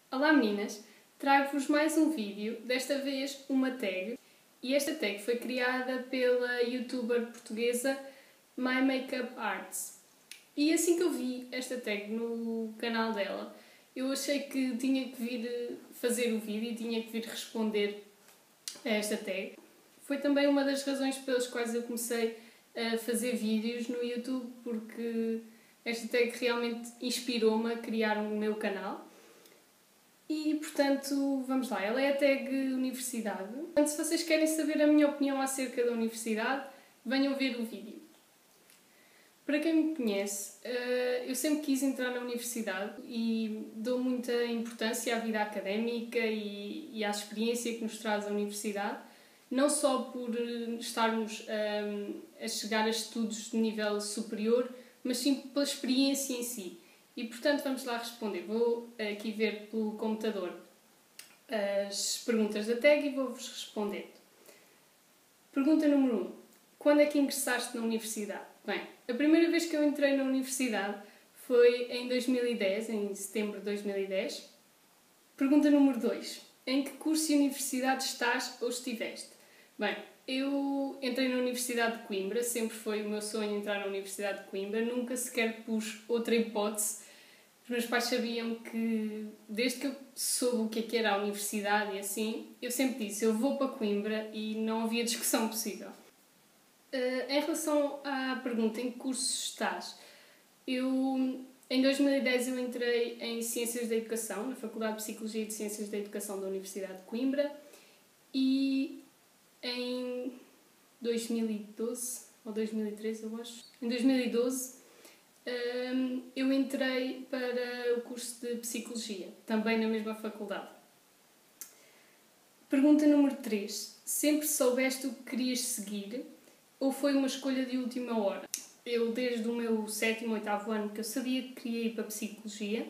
Olá meninas, trago-vos mais um vídeo, desta vez uma tag, e esta tag foi criada pela youtuber portuguesa My Makeup Arts. E assim que eu vi esta tag no canal dela, eu achei que tinha que vir fazer o vídeo e tinha que vir responder a esta tag. Foi também uma das razões pelas quais eu comecei a fazer vídeos no YouTube, porque esta tag realmente inspirou-me a criar o meu canal. E, portanto, vamos lá, ela é a tag Universidade. Portanto, se vocês querem saber a minha opinião acerca da universidade, venham ver o vídeo. Para quem me conhece, eu sempre quis entrar na universidade e dou muita importância à vida académica e à experiência que nos traz a universidade, não só por estarmos a chegar a estudos de nível superior, mas sim pela experiência em si. E, portanto, vamos lá responder. Vou aqui ver pelo computador as perguntas da tag e vou-vos responder. Pergunta número 1. Quando é que ingressaste na universidade? Bem, a primeira vez que eu entrei na universidade foi em 2010, em setembro de 2010. Pergunta número 2. Em que curso e universidade estás ou estiveste? Bem, eu entrei na Universidade de Coimbra, sempre foi o meu sonho entrar na Universidade de Coimbra, nunca sequer pus outra hipótese. Os meus pais sabiam que, desde que eu soube o que era a universidade e assim, eu sempre disse, eu vou para Coimbra e não havia discussão possível. Em relação à pergunta em que curso estás, em 2010 eu entrei em Ciências da Educação, na Faculdade de Psicologia e de Ciências da Educação da Universidade de Coimbra, e em 2012, ou 2013 eu acho, em 2012 eu entrei para o curso de Psicologia, também na mesma faculdade. Pergunta número 3. Sempre soubeste o que querias seguir ou foi uma escolha de última hora? Eu, desde o meu 7º, 8º ano, que eu sabia que queria ir para Psicologia,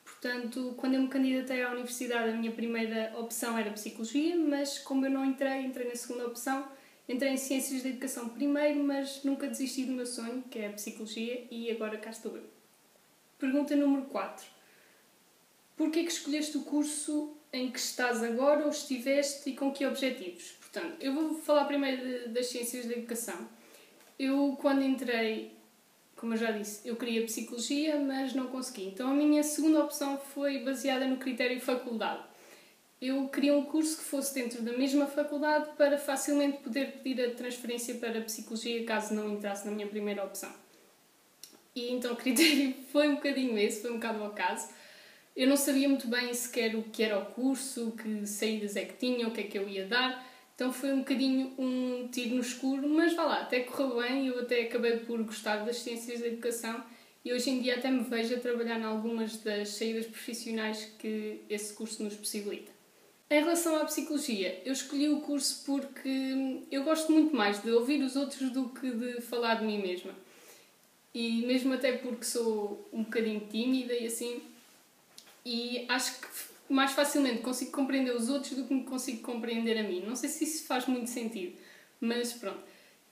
portanto, quando eu me candidatei à universidade, a minha primeira opção era Psicologia, mas como eu não entrei na segunda opção. Entrei em Ciências da Educação primeiro, mas nunca desisti do meu sonho, que é a Psicologia, e agora cá estou eu. Pergunta número 4. Porquê que escolheste o curso em que estás agora ou estiveste e com que objetivos? Portanto, eu vou falar primeiro das Ciências da Educação. Eu, quando entrei, como eu já disse, eu queria Psicologia, mas não consegui. Então a minha segunda opção foi baseada no critério faculdade. Eu queria um curso que fosse dentro da mesma faculdade para facilmente poder pedir a transferência para a Psicologia caso não entrasse na minha primeira opção. E então o critério foi um bocadinho esse, foi um bocado ao caso. Eu não sabia muito bem sequer o que era o curso, que saídas é que tinha, o que é que eu ia dar. Então foi um bocadinho um tiro no escuro, mas vá lá, até correu bem. Eu até acabei por gostar das Ciências da Educação e hoje em dia até me vejo a trabalhar em algumas das saídas profissionais que esse curso nos possibilita. Em relação à Psicologia, eu escolhi o curso porque eu gosto muito mais de ouvir os outros do que de falar de mim mesma. E mesmo até porque sou um bocadinho tímida e assim, e acho que mais facilmente consigo compreender os outros do que me consigo compreender a mim. Não sei se isso faz muito sentido, mas pronto.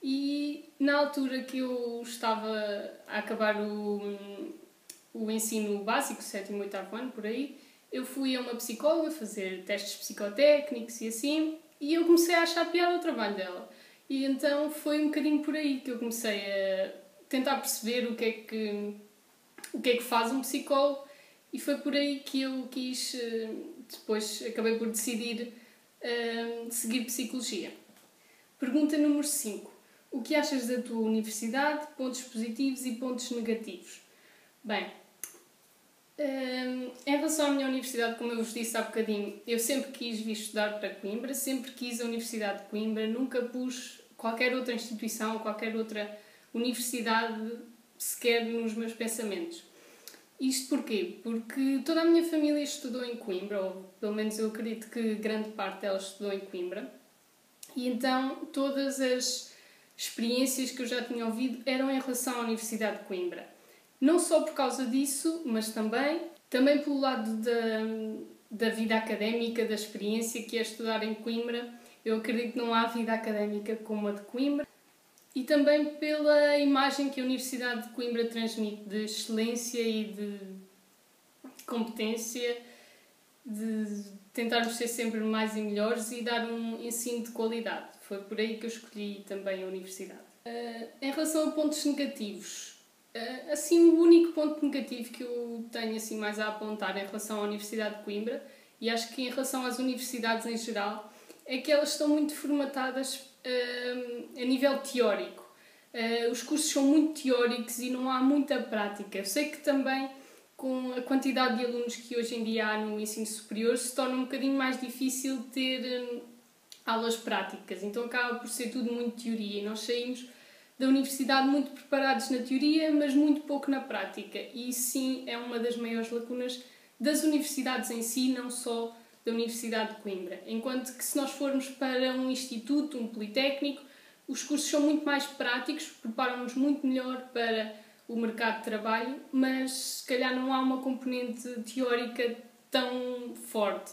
E na altura que eu estava a acabar o ensino básico, 7º e 8º ano, por aí, eu fui a uma psicóloga fazer testes psicotécnicos e assim, e eu comecei a achar piada o trabalho dela. E então foi um bocadinho por aí que eu comecei a tentar perceber o que é que faz um psicólogo, e foi por aí que eu quis, depois acabei por decidir seguir Psicologia. Pergunta número 5. O que achas da tua universidade? Pontos positivos e pontos negativos? Bem, em relação à minha universidade, como eu vos disse há bocadinho, eu sempre quis vir estudar para Coimbra, sempre quis a Universidade de Coimbra, nunca pus qualquer outra instituição, qualquer outra universidade sequer nos meus pensamentos. Isto porquê? Porque toda a minha família estudou em Coimbra, ou pelo menos eu acredito que grande parte delas estudou em Coimbra, e então todas as experiências que eu já tinha ouvido eram em relação à Universidade de Coimbra. Não só por causa disso, mas também pelo lado da vida académica, da experiência que é estudar em Coimbra. Eu acredito que não há vida académica como a de Coimbra. E também pela imagem que a Universidade de Coimbra transmite de excelência e de competência de tentarmos ser sempre mais e melhores e dar um ensino de qualidade. Foi por aí que eu escolhi também a universidade. Em relação a pontos negativos, assim, o único ponto negativo que eu tenho assim, mais a apontar em relação à Universidade de Coimbra, e acho que em relação às universidades em geral, é que elas estão muito formatadas a nível teórico. Os cursos são muito teóricos e não há muita prática. Eu sei que também, com a quantidade de alunos que hoje em dia há no ensino superior, se torna um bocadinho mais difícil ter aulas práticas. Então acaba por ser tudo muito teoria e nós saímos da universidade muito preparados na teoria, mas muito pouco na prática. E isso sim é uma das maiores lacunas das universidades em si, não só da Universidade de Coimbra. Enquanto que se nós formos para um instituto, um politécnico, os cursos são muito mais práticos, preparam-nos muito melhor para o mercado de trabalho, mas se calhar não há uma componente teórica tão forte.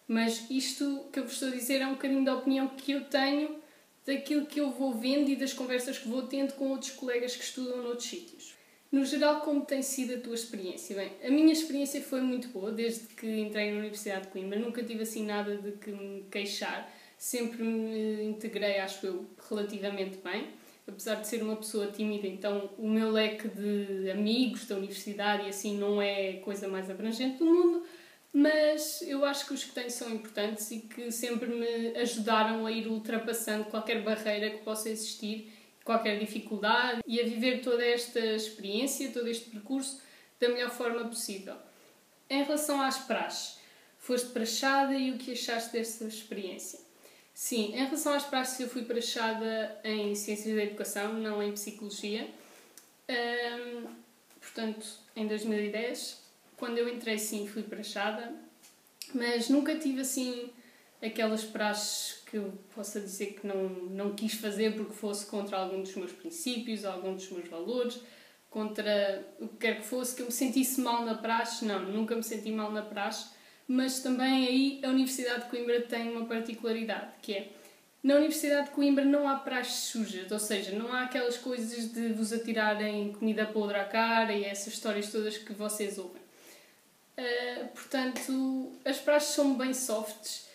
Mas isto que eu vos estou a dizer é um bocadinho da opinião que eu tenho, daquilo que eu vou vendo e das conversas que vou tendo com outros colegas que estudam noutros sítios. No geral, como tem sido a tua experiência? Bem, a minha experiência foi muito boa, desde que entrei na Universidade de Coimbra. Nunca tive assim nada de que me queixar. Sempre me integrei, acho eu, relativamente bem. Apesar de ser uma pessoa tímida, então o meu leque de amigos da universidade e assim não é a coisa mais abrangente do mundo, mas eu acho que os que tenho são importantes e que sempre me ajudaram a ir ultrapassando qualquer barreira que possa existir, qualquer dificuldade e a viver toda esta experiência, todo este percurso da melhor forma possível. Em relação às praxes, foste praxada e o que achaste desta experiência? Sim, em relação às praxes eu fui praxada em Ciências da Educação, não em Psicologia, portanto em 2010. Quando eu entrei, sim, fui praxada, mas nunca tive, assim, aquelas praxes que eu possa dizer que não quis fazer porque fosse contra algum dos meus princípios, algum dos meus valores, contra o que quer que fosse, que eu me sentisse mal na praxe. Não, nunca me senti mal na praxe, mas também aí a Universidade de Coimbra tem uma particularidade, que é, na Universidade de Coimbra não há praxes sujas, ou seja, não há aquelas coisas de vos atirarem comida podre à cara e essas histórias todas que vocês ouvem. Portanto, as praxes são bem softs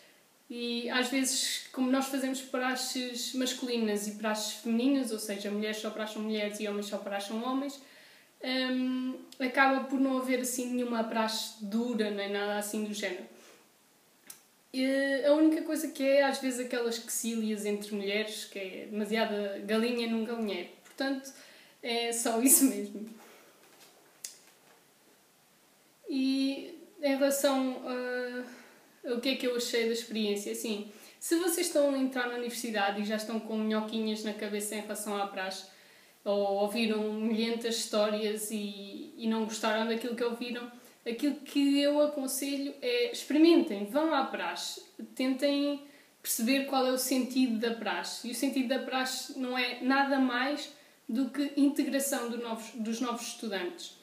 e às vezes, como nós fazemos praxes masculinas e praxes femininas, ou seja, mulheres só praxam mulheres e homens só praxam homens, acaba por não haver assim nenhuma praxe dura nem nada assim do género. A única coisa que é às vezes aquelas quecílias entre mulheres, que é demasiada galinha num galinheiro. Portanto, é só isso mesmo. E em relação ao que é que eu achei da experiência, assim, se vocês estão a entrar na universidade e já estão com minhoquinhas na cabeça em relação à praxe, ou ouviram milhentas histórias e não gostaram daquilo que ouviram, aquilo que eu aconselho é experimentem, vão à praxe, tentem perceber qual é o sentido da praxe. E o sentido da praxe não é nada mais do que integração dos novos estudantes.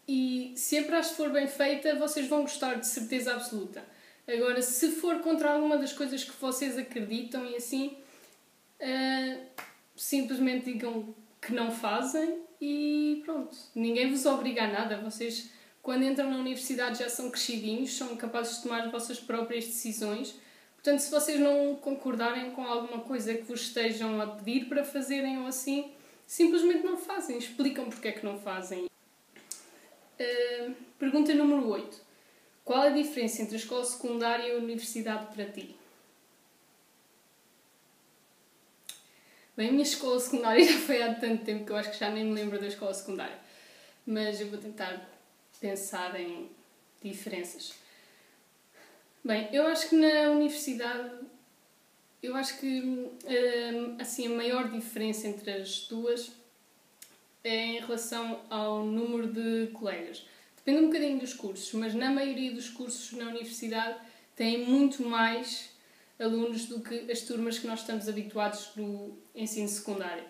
E se a praxe for bem feita, vocês vão gostar de certeza absoluta. Agora, se for contra alguma das coisas que vocês acreditam e assim, simplesmente digam que não fazem e pronto. Ninguém vos obriga a nada. Vocês, quando entram na universidade, já são crescidinhos, são capazes de tomar as vossas próprias decisões. Portanto, se vocês não concordarem com alguma coisa que vos estejam a pedir para fazerem ou assim, simplesmente não fazem. Explicam porque é que não fazem. Pergunta número 8. Qual a diferença entre a escola secundária e a universidade para ti? Bem, a minha escola secundária já foi há tanto tempo que eu acho que já nem me lembro da escola secundária. Mas eu vou tentar pensar em diferenças. Bem, eu acho que na universidade, eu acho que assim, a maior diferença entre as duas é em relação ao número de colegas. Depende um bocadinho dos cursos, mas na maioria dos cursos na universidade têm muito mais alunos do que as turmas que nós estamos habituados no ensino secundário.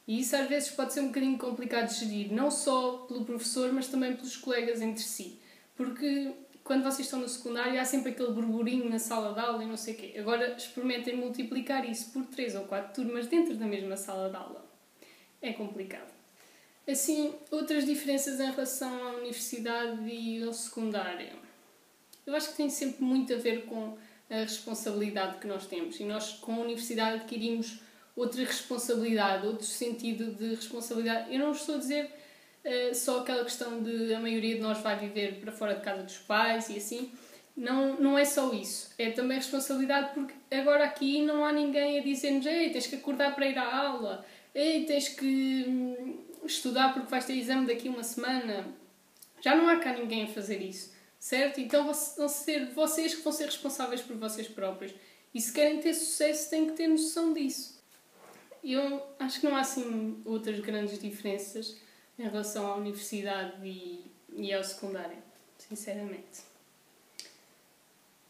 E isso às vezes pode ser um bocadinho complicado de gerir, não só pelo professor, mas também pelos colegas entre si. Porque quando vocês estão no secundário há sempre aquele burburinho na sala de aula e não sei o quê. Agora experimentem multiplicar isso por 3 ou 4 turmas dentro da mesma sala de aula. É complicado. Assim, outras diferenças em relação à universidade e ao secundário. Eu acho que tem sempre muito a ver com a responsabilidade que nós temos. E nós, com a universidade, adquirimos outra responsabilidade, outro sentido de responsabilidade. Eu não estou a dizer só aquela questão de a maioria de nós vai viver para fora de casa dos pais e assim. Não é só isso. É também responsabilidade porque agora aqui não há ninguém a dizer-nos: ei, tens que acordar para ir à aula, ei, tens que estudar porque vais ter exame daqui uma semana. Já não há cá ninguém a fazer isso, certo? Então vão ser vocês que vão ser responsáveis por vocês próprios. E se querem ter sucesso, têm que ter noção disso. Eu acho que não há assim outras grandes diferenças em relação à universidade e ao secundário, sinceramente.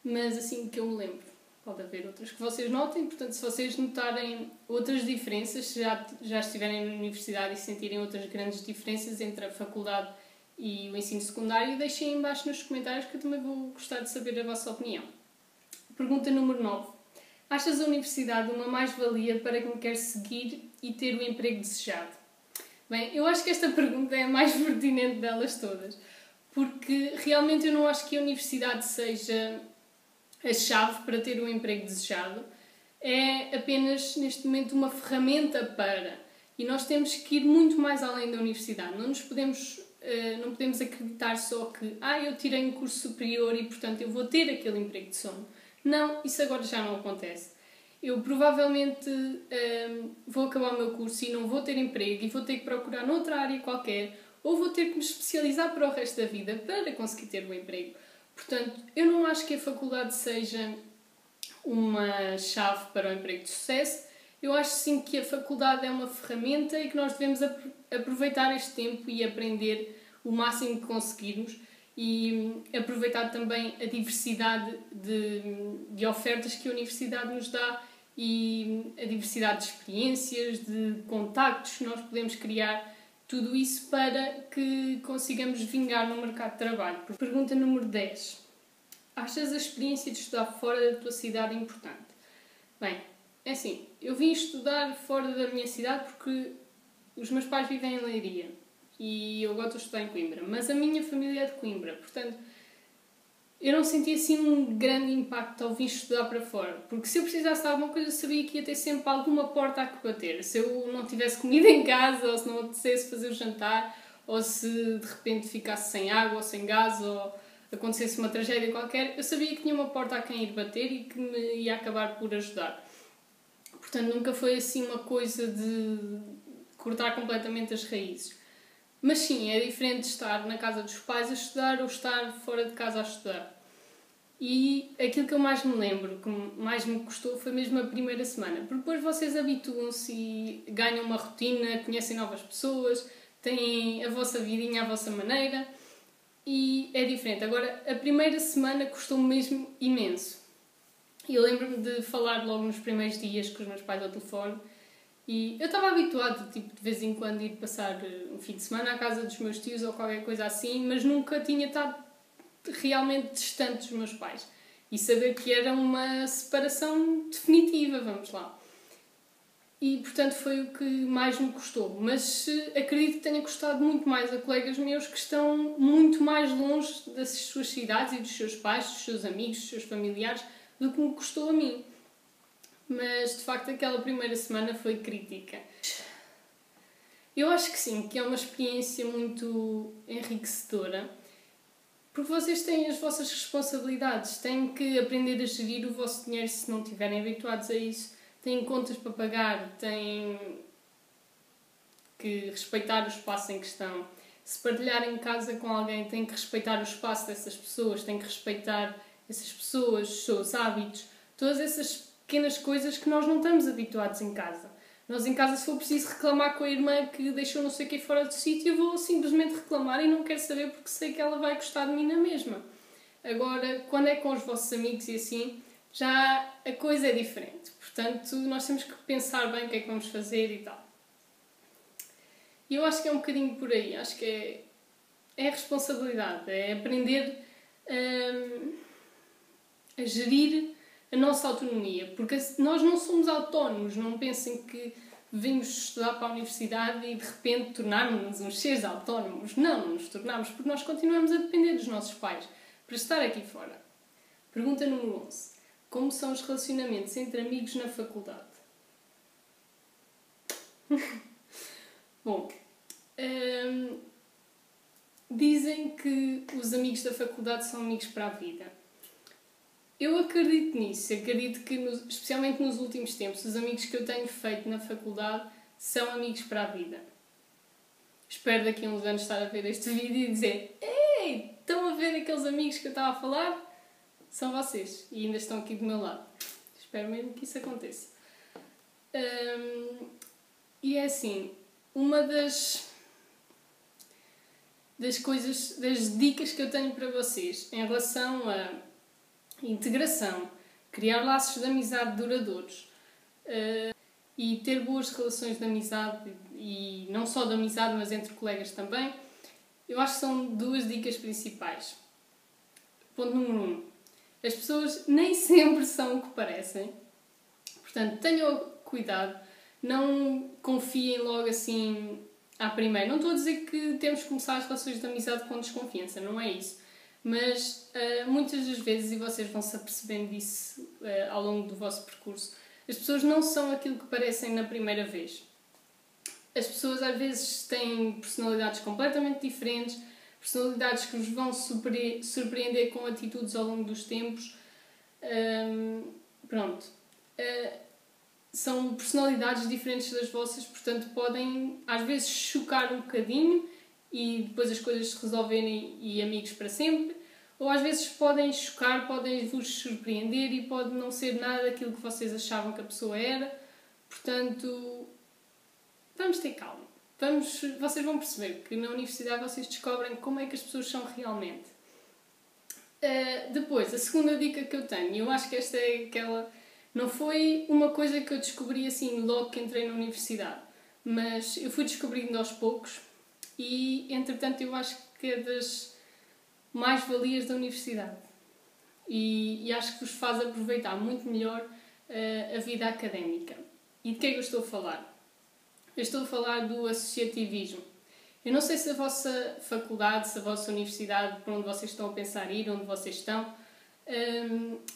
Mas assim que eu me lembro, pode haver outras que vocês notem. Portanto, se vocês notarem outras diferenças, se já estiverem na universidade e sentirem outras grandes diferenças entre a faculdade e o ensino secundário, deixem aí em baixo nos comentários que eu também vou gostar de saber a vossa opinião. Pergunta número 9. Achas a universidade uma mais-valia para quem quer seguir e ter o emprego desejado? Bem, eu acho que esta pergunta é a mais pertinente delas todas, porque realmente eu não acho que a universidade seja a chave para ter o emprego desejado. É apenas, neste momento, uma ferramenta para. E nós temos que ir muito mais além da universidade. Não podemos acreditar só que eu tirei um curso superior e, portanto, eu vou ter aquele emprego de sonho. Não, isso agora já não acontece. Eu provavelmente vou acabar o meu curso e não vou ter emprego e vou ter que procurar noutra área qualquer, ou vou ter que me especializar para o resto da vida para conseguir ter um emprego. Portanto, eu não acho que a faculdade seja uma chave para o emprego de sucesso. Eu acho sim que a faculdade é uma ferramenta e que nós devemos aproveitar este tempo e aprender o máximo que conseguirmos e aproveitar também a diversidade de ofertas que a universidade nos dá e a diversidade de experiências, de contactos que nós podemos criar. Tudo isso para que consigamos vingar no mercado de trabalho. Pergunta número 10. Achas a experiência de estudar fora da tua cidade importante? Bem, é assim, eu vim estudar fora da minha cidade porque os meus pais vivem em Leiria e eu agora estou a estudar em Coimbra, mas a minha família é de Coimbra, portanto eu não senti assim um grande impacto ao vir estudar para fora, porque se eu precisasse de alguma coisa eu sabia que ia ter sempre alguma porta a que bater. Se eu não tivesse comida em casa, ou se não apetecesse fazer o jantar, ou se de repente ficasse sem água ou sem gás, ou acontecesse uma tragédia qualquer, eu sabia que tinha uma porta a quem ir bater e que me ia acabar por ajudar. Portanto, nunca foi assim uma coisa de cortar completamente as raízes. Mas sim, é diferente estar na casa dos pais a estudar ou estar fora de casa a estudar. E aquilo que eu mais me lembro, que mais me custou, foi mesmo a primeira semana. Porque depois vocês habituam-se e ganham uma rotina, conhecem novas pessoas, têm a vossa vidinha à vossa maneira e é diferente. Agora, a primeira semana custou-me mesmo imenso. E eu lembro-me de falar logo nos primeiros dias com os meus pais ao telefone. E eu estava habituada, de vez em quando, ir passar um fim de semana à casa dos meus tios ou qualquer coisa assim, mas nunca tinha estado realmente distante dos meus pais. E saber que era uma separação definitiva, vamos lá. E, portanto, foi o que mais me custou. Mas acredito que tenha custado muito mais a colegas meus que estão muito mais longe das suas cidades e dos seus pais, dos seus amigos, dos seus familiares, do que me custou a mim. Mas, de facto, aquela primeira semana foi crítica. Eu acho que sim, que é uma experiência muito enriquecedora, porque vocês têm as vossas responsabilidades, têm que aprender a gerir o vosso dinheiro se não estiverem habituados a isso, têm contas para pagar, têm que respeitar o espaço em que estão. Se partilharem casa com alguém, têm que respeitar o espaço dessas pessoas, têm que respeitar essas pessoas, os seus hábitos, todas essas pequenas coisas que nós não estamos habituados em casa. Nós em casa, se for preciso reclamar com a irmã que deixou não sei o que fora do sítio, eu vou simplesmente reclamar e não quero saber porque sei que ela vai gostar de mim na mesma. Agora, quando é com os vossos amigos e assim, já a coisa é diferente. Portanto, nós temos que pensar bem o que é que vamos fazer e tal. E eu acho que é um bocadinho por aí. Acho que é a responsabilidade, é aprender a gerir a nossa autonomia, porque nós não somos autónomos. Não pensem que vimos estudar para a universidade e de repente tornarmos-nos uns seres autónomos. Não nos tornamos, porque nós continuamos a depender dos nossos pais. para estar aqui fora. Pergunta número 11. Como são os relacionamentos entre amigos na faculdade? Bom, dizem que os amigos da faculdade são amigos para a vida. Eu acredito nisso, acredito que, especialmente nos últimos tempos, os amigos que eu tenho feito na faculdade são amigos para a vida. Espero daqui a uns anos estar a ver este vídeo e dizer: ei, estão a ver aqueles amigos que eu estava a falar? São vocês e ainda estão aqui do meu lado. Espero mesmo que isso aconteça. E é assim, uma das coisas, das dicas que eu tenho para vocês em relação a integração, criar laços de amizade duradouros e ter boas relações de amizade, e não só de amizade, mas entre colegas também, eu acho que são duas dicas principais. Ponto número 1. As pessoas nem sempre são o que parecem. Portanto, tenham cuidado, não confiem logo assim à primeira. Não estou a dizer que temos que começar as relações de amizade com desconfiança, não é isso. Mas muitas das vezes, e vocês vão se apercebendo disso ao longo do vosso percurso, as pessoas não são aquilo que parecem na primeira vez. As pessoas às vezes têm personalidades completamente diferentes, personalidades que vos vão surpreender com atitudes ao longo dos tempos. São personalidades diferentes das vossas, portanto podem às vezes chocar um bocadinho e depois as coisas se resolverem e amigos para sempre, ou às vezes podem chocar, podem vos surpreender e pode não ser nada daquilo que vocês achavam que a pessoa era. Portanto, vamos ter calma. Vocês vão perceber que na universidade vocês descobrem como é que as pessoas são realmente. Depois, a segunda dica que eu tenho, e eu acho que esta é aquela... Não foi uma coisa que eu descobri assim logo que entrei na universidade, mas eu fui descobrindo aos poucos e, entretanto, eu acho que é das mais-valias da universidade. E acho que vos faz aproveitar muito melhor a vida académica. E de que é que eu estou a falar? Eu estou a falar do associativismo. Eu não sei se a vossa faculdade, se a vossa universidade, para onde vocês estão a pensar ir, onde vocês estão,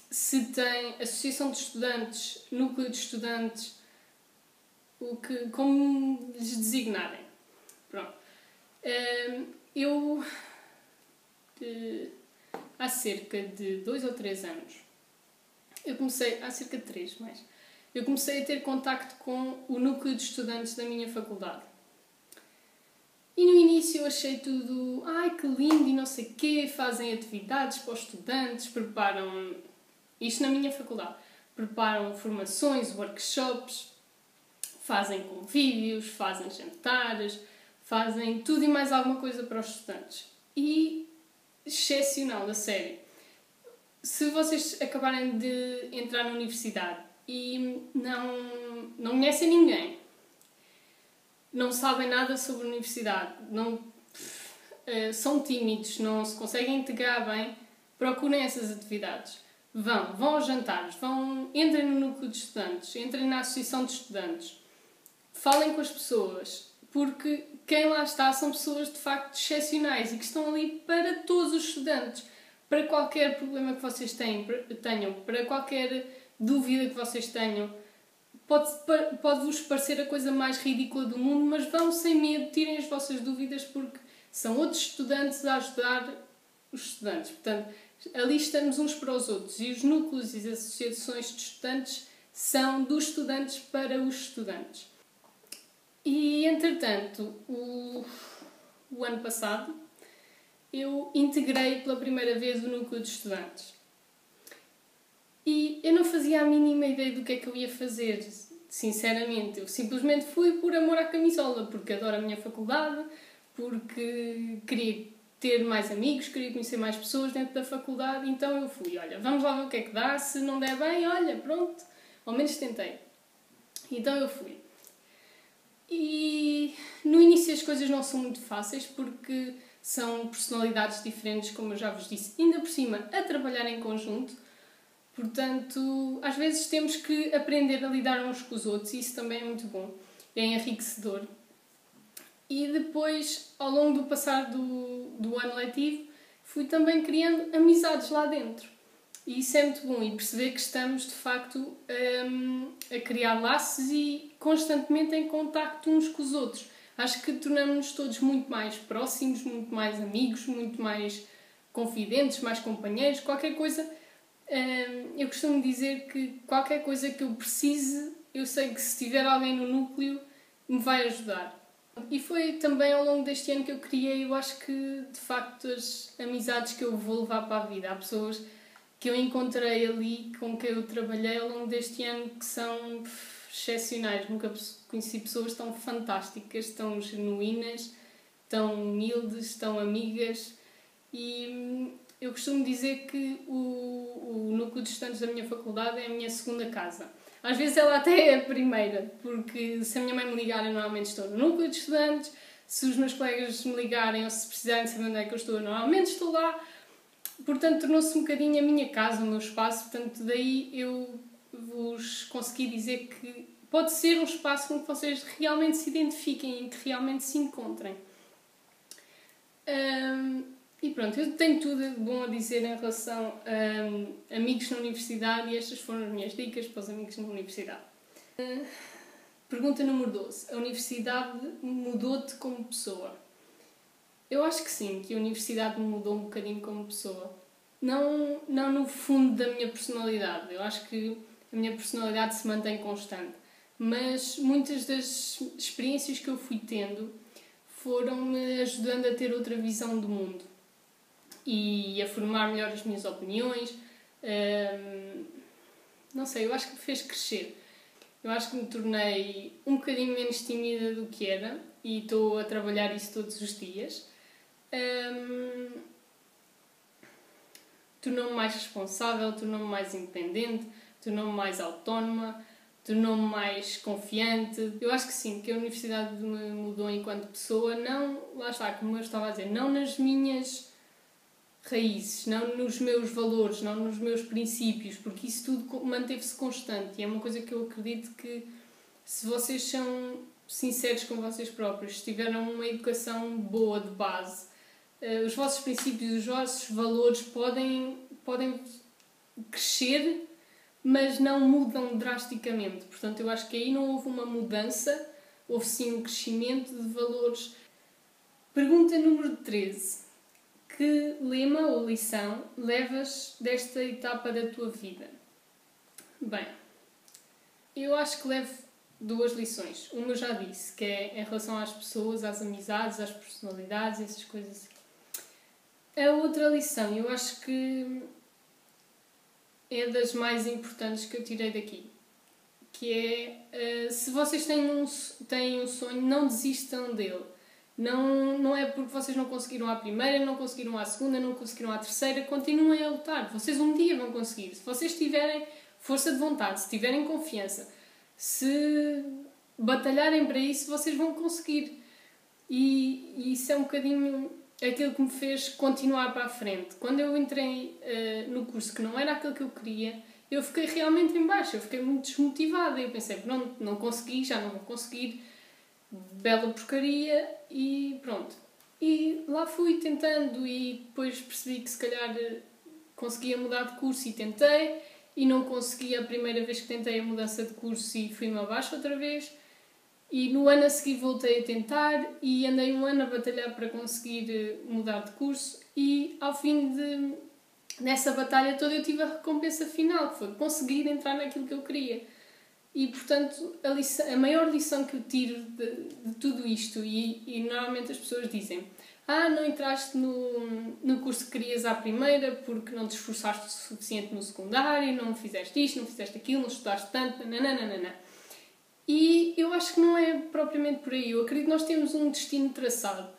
se tem associação de estudantes, núcleo de estudantes, como lhes designarem. Pronto. Eu, há cerca de 2 ou 3 anos, há cerca de 3 mais, eu comecei a ter contacto com o núcleo de estudantes da minha faculdade. E no início eu achei tudo, ai que lindo e não sei o quê, fazem atividades para os estudantes, preparam, isto na minha faculdade, preparam formações, workshops, fazem convívios, fazem jantares, fazem tudo e mais alguma coisa para os estudantes. E excepcional, a sério. Se vocês acabarem de entrar na universidade e não conhecem ninguém, não sabem nada sobre a universidade, são tímidos, não se conseguem integrar bem, procurem essas atividades. Vão aos jantares, entrem no núcleo de estudantes, entrem na associação de estudantes, falem com as pessoas, porque quem lá está são pessoas de facto excepcionais e que estão ali para todos os estudantes, para qualquer problema que vocês tenham, para qualquer dúvida que vocês tenham. Pode-vos parecer a coisa mais ridícula do mundo, mas vão sem medo, tirem as vossas dúvidas, porque são outros estudantes a ajudar os estudantes. Portanto, ali estamos uns para os outros e os núcleos e as associações de estudantes são dos estudantes para os estudantes. E, entretanto, o ano passado, eu integrei pela primeira vez o núcleo de estudantes. E eu não fazia a mínima ideia do que é que eu ia fazer, sinceramente. Eu simplesmente fui por amor à camisola, porque adoro a minha faculdade, porque queria ter mais amigos, queria conhecer mais pessoas dentro da faculdade, então eu fui. Olha, vamos lá ver o que é que dá, se não der bem, olha, pronto, ao menos tentei. Então eu fui. E no início as coisas não são muito fáceis, porque são personalidades diferentes, como eu já vos disse, ainda por cima a trabalhar em conjunto. Portanto, às vezes temos que aprender a lidar uns com os outros e isso também é muito bom, é enriquecedor. E depois, ao longo do passar do ano letivo, fui também criando amizades lá dentro. E isso é muito bom, e perceber que estamos, de facto, a criar laços e constantemente em contacto uns com os outros. Acho que tornamos-nos todos muito mais próximos, muito mais amigos, muito mais confidentes, mais companheiros, qualquer coisa. Eu costumo dizer que qualquer coisa que eu precise, eu sei que se tiver alguém no núcleo, me vai ajudar. E foi também ao longo deste ano que eu criei, eu acho que, de facto, as amizades que eu vou levar para a vida. Há pessoas que eu encontrei ali, com quem eu trabalhei ao longo deste ano, que são excepcionais. Nunca conheci pessoas tão fantásticas, tão genuínas, tão humildes, tão amigas. E eu costumo dizer que o núcleo de estudantes da minha faculdade é a minha segunda casa. Às vezes ela até é a primeira, porque se a minha mãe me ligar, eu normalmente estou no núcleo de estudantes. Se os meus colegas me ligarem ou se precisarem saber onde é que eu estou, eu normalmente estou lá. Portanto, tornou-se um bocadinho a minha casa, o meu espaço. Portanto, daí eu vos consegui dizer que pode ser um espaço com que vocês realmente se identifiquem e que realmente se encontrem. E pronto, eu tenho tudo de bom a dizer em relação a amigos na universidade e estas foram as minhas dicas para os amigos na universidade. Pergunta número 12. A universidade mudou-te como pessoa? Eu acho que sim, que a universidade me mudou um bocadinho como pessoa. Não no fundo da minha personalidade. Eu acho que a minha personalidade se mantém constante. Mas muitas das experiências que eu fui tendo foram-me ajudando a ter outra visão do mundo. E a formar melhor as minhas opiniões. Não sei, eu acho que me fez crescer. Eu acho que me tornei um bocadinho menos tímida do que era. E estou a trabalhar isso todos os dias. Tornou-me mais responsável, tornou-me mais independente, tornou-me mais autónoma, tornou-me mais confiante. Eu acho que sim, que a universidade me mudou enquanto pessoa, não, lá está, como eu estava a dizer, não nas minhas raízes, não nos meus valores, não nos meus princípios, porque isso tudo manteve-se constante e é uma coisa que eu acredito que se vocês são sinceros com vocês próprios, se tiveram uma educação boa de base, os vossos princípios, os vossos valores podem crescer, mas não mudam drasticamente. Portanto, eu acho que aí não houve uma mudança, houve sim um crescimento de valores. Pergunta número 13. Que lema ou lição levas desta etapa da tua vida? Bem, eu acho que levo 2 lições. Uma eu já disse, que é em relação às pessoas, às amizades, às personalidades, essas coisas assim. A outra lição, eu acho que é das mais importantes que eu tirei daqui, que é, se vocês têm um sonho, não desistam dele. Não é porque vocês não conseguiram à primeira, não conseguiram à segunda, não conseguiram à terceira, continuem a lutar. Vocês um dia vão conseguir. Se vocês tiverem força de vontade, se tiverem confiança, se batalharem para isso, vocês vão conseguir. E isso é um bocadinho aquilo que me fez continuar para a frente. Quando eu entrei no curso que não era aquilo que eu queria, eu fiquei realmente em baixo, eu fiquei muito desmotivada. Eu pensei, pronto, não consegui, já não vou conseguir, bela porcaria, e pronto. E lá fui tentando e depois percebi que se calhar conseguia mudar de curso e tentei, e não consegui a primeira vez que tentei a mudança de curso e fui-me abaixo outra vez. E no ano a seguir voltei a tentar e andei um ano a batalhar para conseguir mudar de curso e ao fim dessa batalha toda eu tive a recompensa final, que foi conseguir entrar naquilo que eu queria. E portanto a maior lição que eu tiro de tudo isto, e normalmente as pessoas dizem: não entraste no curso que querias à primeira porque não te esforçaste o suficiente no secundário, não fizeste isto, não fizeste aquilo, não estudaste tanto, nananana. E eu acho que não é propriamente por aí. Eu acredito que nós temos um destino traçado.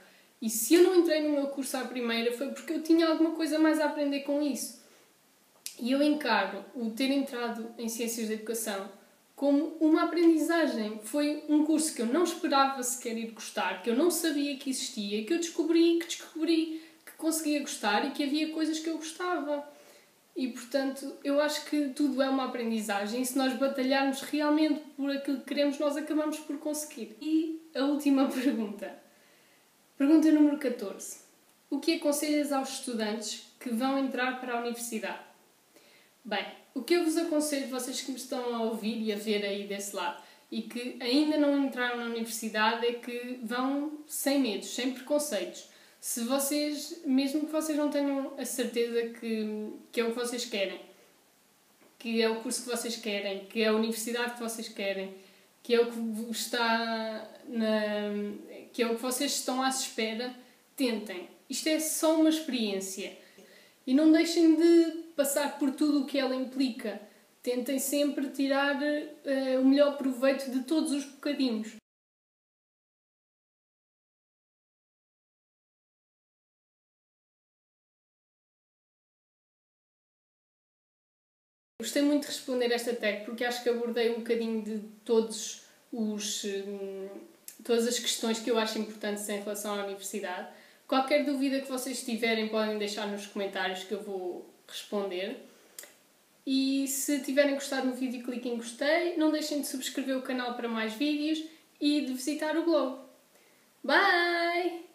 E se eu não entrei no meu curso à primeira foi porque eu tinha alguma coisa mais a aprender com isso. E eu encaro o ter entrado em Ciências da Educação como uma aprendizagem. Foi um curso que eu não esperava sequer ir gostar, que eu não sabia que existia, que eu descobri que conseguia gostar e que havia coisas que eu gostava. E, portanto, eu acho que tudo é uma aprendizagem e se nós batalharmos realmente por aquilo que queremos, nós acabamos por conseguir. E a última pergunta. Pergunta número 14. O que aconselhas aos estudantes que vão entrar para a universidade? Bem, o que eu vos aconselho, vocês que me estão a ouvir e a ver aí desse lado, e que ainda não entraram na universidade, é que vão sem medos, sem preconceitos. Se vocês, mesmo que vocês não tenham a certeza que é o que vocês querem, que é o curso que vocês querem, que é a universidade que vocês querem, que é o que está que é o que vocês estão à espera, tentem. Isto é só uma experiência. E não deixem de passar por tudo o que ela implica. Tentem sempre tirar o melhor proveito de todos os bocadinhos. Gostei muito de responder esta tag porque acho que abordei um bocadinho de todas as questões que eu acho importantes em relação à universidade. Qualquer dúvida que vocês tiverem podem deixar nos comentários que eu vou responder. E se tiverem gostado do vídeo, cliquem em gostei. Não deixem de subscrever o canal para mais vídeos e de visitar o blog. Bye!